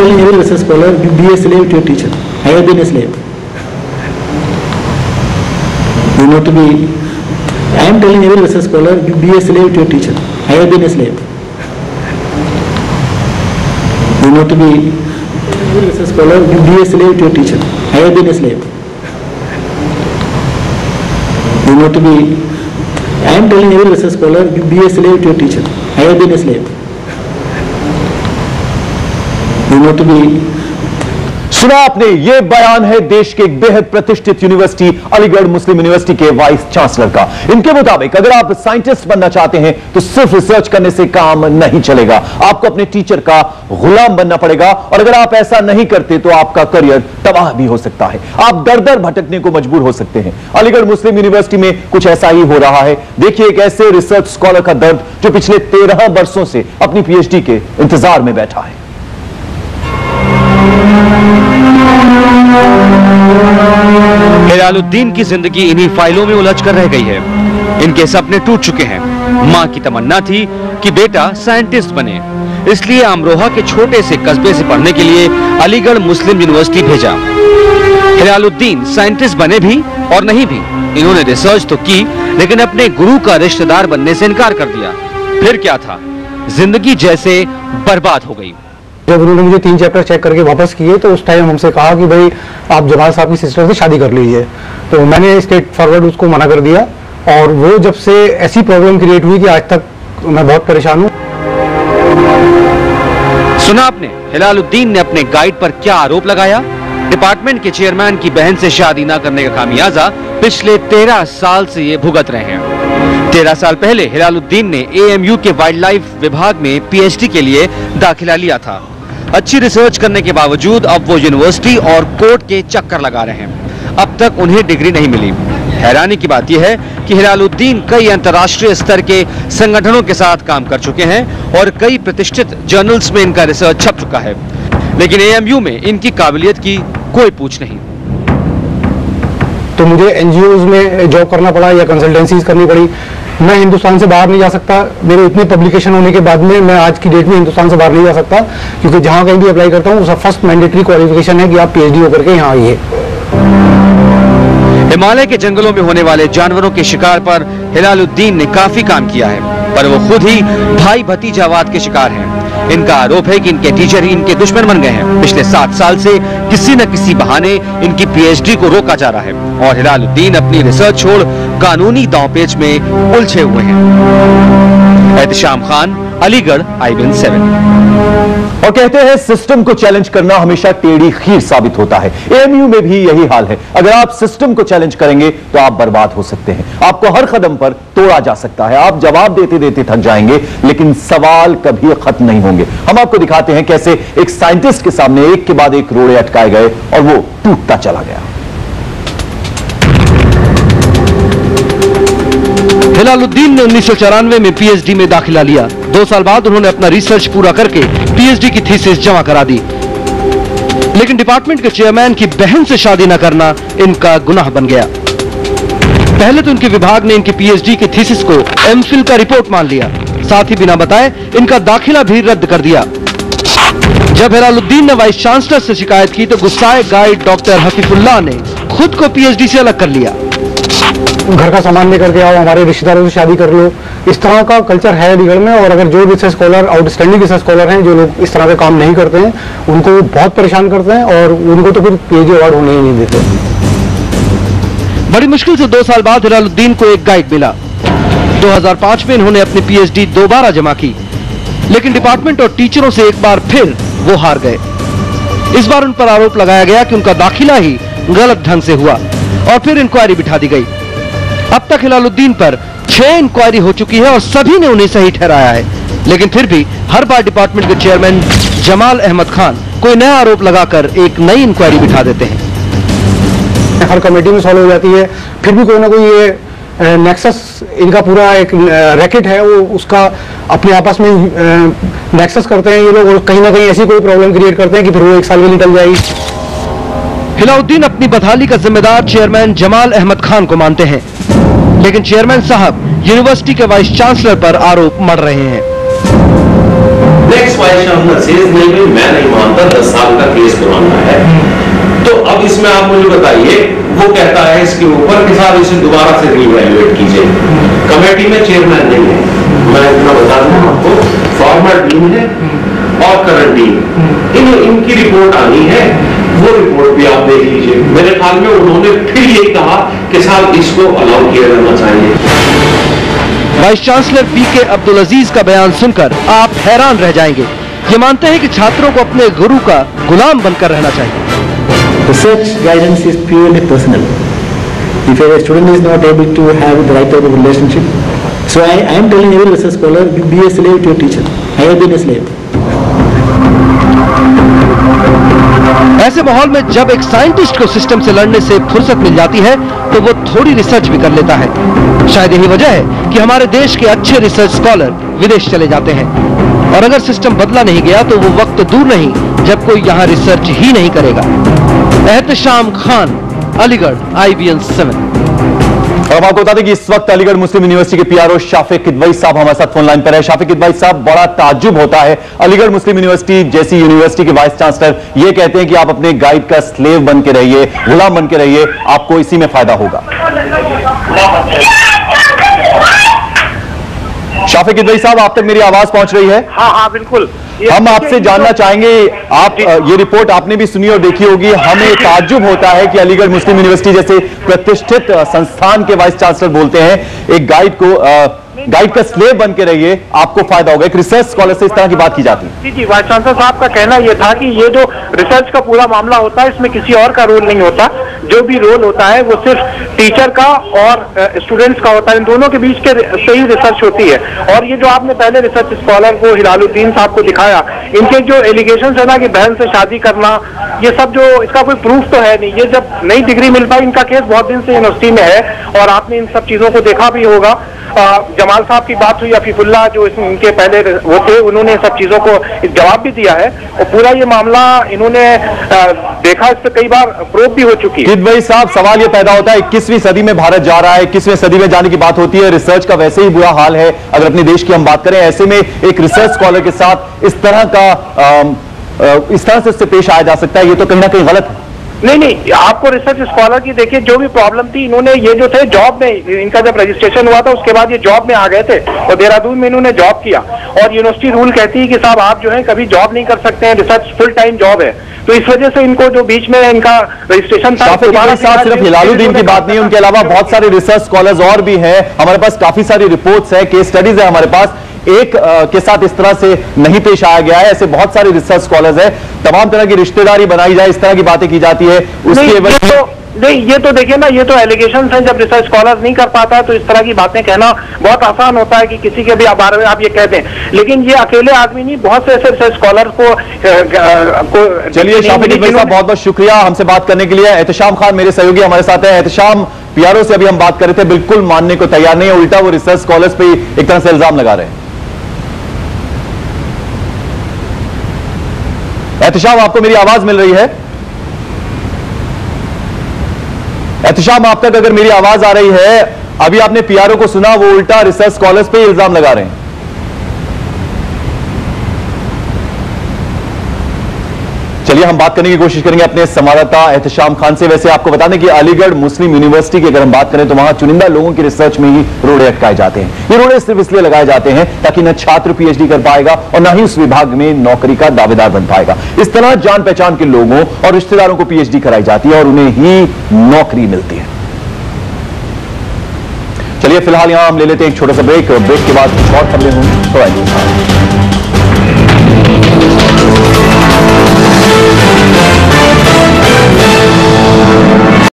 telling every research scholar, you be a slave to your teacher. I have been a slave. You know to be. I am telling every research scholar, you be a slave to your teacher. I have been a slave. You know to be. Every research scholar, you be a slave to your teacher. I have been a slave. You know to be. I am telling every research scholar, you be a slave to your teacher. I have been a slave. You know to be. सुना आपने, ये बयान है देश के एक बेहद प्रतिष्ठित यूनिवर्सिटी अलीगढ़ मुस्लिम यूनिवर्सिटी के वाइस चांसलर का। इनके मुताबिक अगर आप साइंटिस्ट बनना चाहते हैं तो सिर्फ रिसर्च करने से काम नहीं चलेगा, आपको अपने टीचर का गुलाम बनना पड़ेगा, और अगर आप ऐसा नहीं करते तो आपका करियर तबाह भी हो सकता है, आप दर दर भटकने को मजबूर हो सकते हैं। अलीगढ़ मुस्लिम यूनिवर्सिटी में कुछ ऐसा ही हो रहा है। देखिए एक ऐसे रिसर्च स्कॉलर का दर्द जो पिछले 13 वर्षों से अपनी पीएचडी के इंतजार में बैठा है। हिलालुद्दीन की जिंदगी इन्हीं फाइलों में उलझ कर रह गई है। इनके सपने टूट चुके हैं। मां की तमन्ना थी कि बेटा साइंटिस्ट बने, इसलिए अमरोहा के छोटे से कस्बे से पढ़ने के लिए अलीगढ़ मुस्लिम यूनिवर्सिटी भेजा। हिलालुद्दीन साइंटिस्ट बने भी और नहीं भी, इन्होंने रिसर्च तो की लेकिन अपने गुरु का रिश्तेदार बनने से इनकार कर दिया। फिर क्या था, जिंदगी जैसे बर्बाद हो गई। जब उन्होंने मुझे 3 चैप्टर चेक करके वापस किए तो उस टाइम हमसे कहा कि भाई आप जमाल साहब की सिस्टर से शादी कर लीजिए, तो मैंने स्ट्रेट फॉरवर्ड उसको मना कर दिया, और वो जब से ऐसी प्रॉब्लम क्रिएट हुई कि आज तक मैं बहुत परेशान हूँ। सुना आपने, हिलालुद्दीन ने अपने गाइड पर क्या आरोप लगाया। डिपार्टमेंट के चेयरमैन की बहन से शादी न करने का खामियाजा पिछले 13 साल से ये भुगत रहे हैं। 13 साल पहले हिलालुद्दीन ने AMU के वाइल्ड लाइफ विभाग में PhD के लिए दाखिला लिया था। अच्छी रिसर्च करने के बावजूद अब वो यूनिवर्सिटी और कोर्ट के चक्कर लगा रहे हैं। अब तक उन्हें डिग्री नहीं मिली। हैरानी की बात यह है कि हिलालुद्दीन कई अंतर्राष्ट्रीय स्तर के संगठनों के साथ काम कर चुके हैं और कई प्रतिष्ठित जर्नल्स में इनका रिसर्च छप चुका है, लेकिन AMU में इनकी काबिलियत की कोई पूछ नहीं। तो मुझे NGOs में जॉब करना पड़ा या कंसल्टेंसीज करनी पड़ी। मैं हिंदुस्तान से बाहर नहीं जा सकता। मेरे इतने पब्लिकेशन होने के बाद में मैं आज की डेट में हिंदुस्तान से बाहर नहीं जा सकता, क्योंकि जहां कहीं भी अप्लाई करता हूं उसका फर्स्ट मैंडेटरी क्वालिफिकेशन है कि आप PhD होकर के यहाँ आइए। हिमालय के जंगलों में होने वाले जानवरों के शिकार पर हिलालुद्दीन ने काफी काम किया है, पर वो खुद ही भाई भतीजावाद के शिकार हैं। इनका आरोप है कि इनके टीचर ही इनके दुश्मन बन गए हैं। पिछले 7 साल से किसी न किसी बहाने इनकी PhD को रोका जा रहा है और हिलालुद्दीन अपनी रिसर्च छोड़ कानूनी दांवपेच में उलझे हुए हैं। एहतिशाम खान, अलीगढ़, IBN 7। और कहते हैं सिस्टम को चैलेंज करना हमेशा टेढ़ी खीर साबित होता है। AMU में भी यही हाल है। अगर आप सिस्टम को चैलेंज करेंगे तो आप बर्बाद हो सकते हैं, आपको हर कदम पर तोड़ा जा सकता है, आप जवाब देते देते थक जाएंगे, लेकिन सवाल कभी खत्म नहीं होंगे। हम आपको दिखाते हैं कैसे एक साइंटिस्ट के सामने एक के बाद एक रोड़े अटकाए गए और वो टूटता चला गया। हिलालुद्दीन ने 1994 में PhD में दाखिला लिया। 2 साल बाद उन्होंने अपना रिसर्च पूरा करके PhD की थीसिस जमा करा दी, लेकिन डिपार्टमेंट के चेयरमैन की बहन से शादी न करना इनका गुनाह बन गया। पहले तो इनके विभाग ने इनकी PhD की थीसिस को MPhil का रिपोर्ट मान लिया, साथ ही बिना बताए इनका दाखिला भी रद्द कर दिया। जब हिलालुद्दीन ने वाइस चांसलर से शिकायत की तो गुस्साए गाइड डॉक्टर हफीफुल्लाह ने खुद को PhD से अलग कर लिया। घर का सामान लेकर के आओ, हमारे रिश्तेदारों से शादी कर लो, इस तरह का कल्चर है अलीगढ़ में। और अगर जो research scholar, outstanding research scholar हैं, जो लोग इस तरह का काम नहीं करते हैं, उनको बहुत परेशान करते हैं और उनको तो फिर PhD अवार्ड होने ही नहीं देते। बड़ी मुश्किल से 2 साल बाद हिलालुद्दीन को एक गाइड मिला। 2005 में इन्होंने अपनी PhD दोबारा जमा की, लेकिन डिपार्टमेंट और टीचरों से एक बार फिर वो हार गए। इस बार उन पर आरोप लगाया गया कि उनका दाखिला ही गलत ढंग से हुआ और फिर इंक्वायरी बिठा दी गई। अब तक हिलालुद्दीन पर 6 इंक्वायरी हो चुकी है और सभी ने उन्हें सही ठहराया है, लेकिन फिर भी हर बार डिपार्टमेंट के चेयरमैन जमाल अहमद खान कोई नया आरोप लगाकर एक नई इंक्वायरी बिठा देते हैं। हर कमेटी में सॉल्व हो जाती है, फिर भी कोई ना कोई ये नेक्सस, इनका पूरा एक रैकेट है, वो उसका अपने आपस में नेक्सस करते हैं ये लोग, और कहीं ना कहीं ऐसी कोई प्रॉब्लम क्रिएट करते हैं कि फिर वो 1 साल में निकल जाएगी। हिलालुद्दीन अपनी बदहाली का जिम्मेदार चेयरमैन जमाल अहमद खान को मानते हैं, लेकिन चेयरमैन साहब यूनिवर्सिटी के वाइस चांसलर पर आरोप मढ़ रहे हैं। नेक्स्ट वाइस चांसलर से नहीं, मैं नहीं मानता का 10 साल का केस पुराना है। तो अब इसमें आप मुझे बताइए, वो कहता है इसके ऊपर कि साहब इसे दोबारा से रीवैल्यूएट कीजिए। कमेटी में चेयरमैन नहीं है, मैं इतना बता दूं आपको, फॉर्मर डीन है और करंट डीन, इनकी रिपोर्ट आनी है, वो रिपोर्ट भी आप देख लीजिए। मेरे ख्याल में उन्होंने फिर ये कहा कि साहब इसको अलाउ किया जाना चाहिए। वाइस चांसलर पीके अब्दुल अजीज का बयान सुनकर आप हैरान रह जाएंगे। ये मानते हैं कि छात्रों को अपने गुरु का गुलाम बनकर रहना चाहिए। Research guidance is purely personal. If a student is not able to have the right type of relationship, so I am telling every research scholar, you be a slave to your teacher. I have been a slave. ऐसे माहौल में जब एक scientist को system से लड़ने से फुर्सत मिल जाती है तो वो थोड़ी रिसर्च भी कर लेता है। शायद यही वजह है कि हमारे देश के अच्छे रिसर्च स्कॉलर विदेश चले जाते हैं, और अगर सिस्टम बदला नहीं गया तो वो वक्त दूर नहीं जब कोई यहाँ रिसर्च ही नहीं करेगा। एहतशाम खान, अलीगढ़, IBN 7। और हम आपको बता दें कि इस वक्त अलीगढ़ मुस्लिम यूनिवर्सिटी के PRO शाफिक किदवई साहब हमारे साथ फोन लाइन पर है। शाफिक किदवई साहब, बड़ा ताज्जुब होता है, अलीगढ़ मुस्लिम यूनिवर्सिटी जैसी यूनिवर्सिटी के वाइस चांसलर ये कहते हैं कि आप अपने गाइड का स्लेव बन के रहिए, गुलाम बन के रहिए, आपको इसी में फायदा होगा। शाफिक किदवई साहब, आप तक मेरी आवाज पहुंच रही है? हाँ बिल्कुल। हम आपसे जानना चाहेंगे, आप ये रिपोर्ट आपने भी सुनी और देखी होगी, हमें ताज्जुब होता है कि अलीगढ़ मुस्लिम यूनिवर्सिटी जैसे प्रतिष्ठित संस्थान के वाइस चांसलर बोलते हैं एक गाइड का स्लेव बन के रहिए, आपको फायदा होगा। एक रिसर्च स्कॉलर से इस तरह की बात की जाती है। जी, वाइस चांसलर साहब का कहना यह था कि ये जो रिसर्च का पूरा मामला होता है इसमें किसी और का रोल नहीं होता, जो भी रोल होता है वो सिर्फ टीचर का और स्टूडेंट्स का होता है, इन दोनों के बीच के से ही रिसर्च होती है। और ये जो आपने पहले रिसर्च स्कॉलर को हिलालुद्दीन साहब को दिखाया, इनके जो एलिगेशन है ना कि बहन से शादी करना, ये सब जो इसका कोई प्रूफ तो है नहीं। ये जब नई डिग्री मिल पाई, इनका केस बहुत दिन से यूनिवर्सिटी में है और आपने इन सब चीजों को देखा भी होगा। जमाल साहब की बात हुई, अफीफुल्लाह जो इनके पहले वो थे, उन्होंने सब चीजों को जवाब भी दिया है और पूरा ये मामला इन्होंने देखा, इस पर कई बार प्रूफ भी हो चुकी है। किदवई साहब, सवाल ये पैदा होता है 21वीं सदी में भारत जा रहा है, 21वीं सदी में जाने की बात होती है, रिसर्च का वैसे ही बुरा हाल है अगर अपने देश की हम बात करें। ऐसे में एक रिसर्च स्कॉलर के साथ इस तरह से उससे पेश आया जा सकता है, ये तो कहीं ना कहीं गलत है। नहीं, आपको रिसर्च स्कॉलर की देखिए जो भी प्रॉब्लम थी, इन्होंने ये जो थे जॉब में, इनका जब रजिस्ट्रेशन हुआ था उसके बाद ये जॉब में आ गए थे और देहरादून में इन्होंने जॉब किया, और यूनिवर्सिटी रूल कहती है कि साहब आप जो है कभी जॉब नहीं कर सकते हैं, रिसर्च फुल टाइम जॉब है, तो इस वजह से इनको जो बीच में इनका रजिस्ट्रेशन था। सिर्फ हिलालुद्दीन की बात नहीं, उनके अलावा बहुत सारे रिसर्च स्कॉलर्स और भी हैं, हमारे पास काफी सारी रिपोर्ट्स है, केस स्टडीज है हमारे पास, एक के साथ इस तरह से नहीं पेश आया गया है। ऐसे बहुत सारे रिसर्च स्कॉलर्स हैं, तमाम तरह की रिश्तेदारी बनाई जाए, इस तरह की बातें की जाती है, उसकी ये तो देखिए ना, ये तो एलिगेशंस हैं। जब रिसर्च स्कॉलर नहीं कर पाता है तो इस तरह की बातें कहना बहुत आसान होता है कि किसी के भी बारे में आप ये कह दें, लेकिन ये अकेले आदमी नहीं, बहुत से ऐसे रिसर्च स्कॉलर को चलिए शाफिक किदवई साहब, बहुत बहुत शुक्रिया हमसे बात करने के लिए। एहतशाम खान मेरे सहयोगी हमारे साथ है। एहतशाम, PRO से अभी हम बात कर रहे थे, बिल्कुल मानने को तैयार नहीं है, उल्टा वो रिसर्च स्कॉलर्स पे एक तरह से इल्जाम लगा रहे हैं। एहतशाम, आपको मेरी आवाज मिल रही है? एहतशाम, आप तक अगर मेरी आवाज आ रही है, अभी आपने PRO को सुना, वो उल्टा रिसर्च स्कॉलर्स पे इल्जाम लगा रहे हैं। चलिए हम बात करने की कोशिश करेंगे अपने संवाददाता एहतशाम खान से। वैसे आपको बता दें कि अलीगढ़ मुस्लिम यूनिवर्सिटी की अगर हम बात करें तो वहां चुनिंदा लोगों की रिसर्च में ही रोड़े अटकाए जाते हैं। ये रोड़े सिर्फ इसलिए लगाए जाते हैं ताकि न छात्र PhD कर पाएगा और न ही उस विभाग में नौकरी का दावेदार बन पाएगा। इस तरह जान पहचान के लोगों और रिश्तेदारों को PhD कराई जाती है और उन्हें ही नौकरी मिलती है। चलिए फिलहाल यहां हम ले लेते हैं एक छोटा सा ब्रेक के बाद कुछ और खबरें होंगी तो आइए।